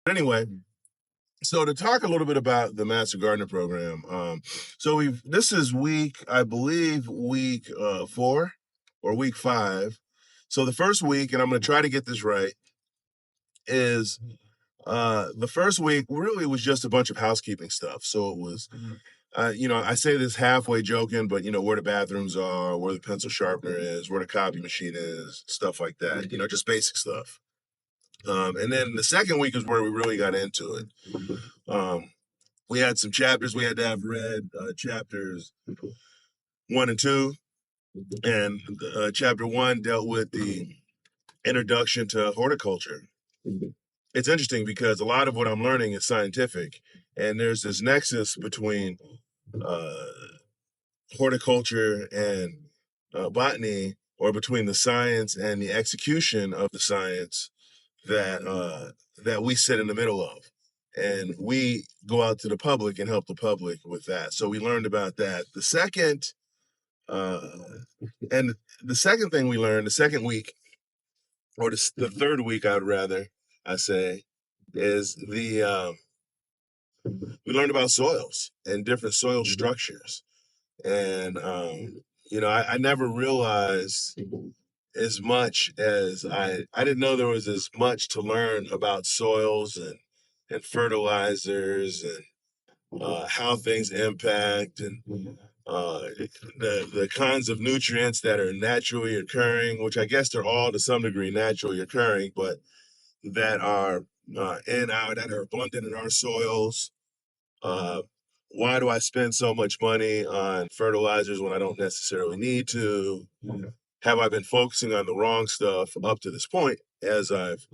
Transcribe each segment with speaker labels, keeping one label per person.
Speaker 1: Anyway, so to talk a little bit about the Master Gardener Program, this is I believe week 4 or week 5. So the first week, and I'm going to try to get this right, is the first week really was just a bunch of housekeeping stuff. So it was, I say this halfway joking, but where the bathrooms are, where the pencil sharpener is, where the copy machine is, stuff like that. Just basic stuff. And then the second week is where we really got into it. We had some chapters we had to have read, chapters 1 and 2. And chapter 1 dealt with the introduction to horticulture. It's interesting because a lot of what I'm learning is scientific, and there's this nexus between horticulture and botany, or between the science and the execution of the science that we sit in the middle of. And we go out to the public and help the public with that. So we learned about that. The second thing we learned, the second week, or the third week, I say, is we learned about soils and different soil structures. And, I never realized as much as I didn't know there was as much to learn about soils and fertilizers and how things impact, and the kinds of nutrients that are naturally occurring, which I guess they're all to some degree naturally occurring, but that are that are abundant in our soils. Why do I spend so much money on fertilizers when I don't necessarily need to? Have I been focusing on the wrong stuff up to this point as I've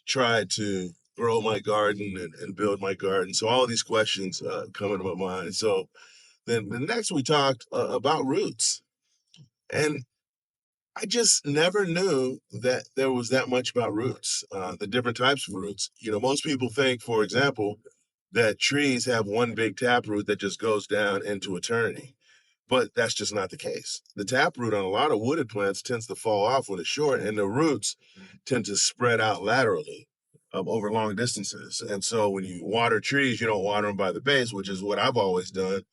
Speaker 1: tried to grow my garden and build my garden? So all of these questions come into my mind. So then next we talked about roots. And I just never knew that there was that much about roots, the different types of roots. Most people think, for example, that trees have one big taproot that just goes down into eternity. But that's just not the case. The taproot on a lot of wooded plants tends to fall off when it's short, and the roots tend to spread out laterally over long distances. And so when you water trees, you don't water them by the base, which is what I've always done.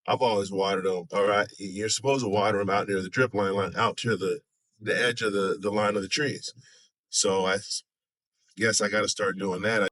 Speaker 1: I've always watered them. All right, you're supposed to water them out near the drip line, out to the edge of the line of the trees. So I guess I got to start doing that.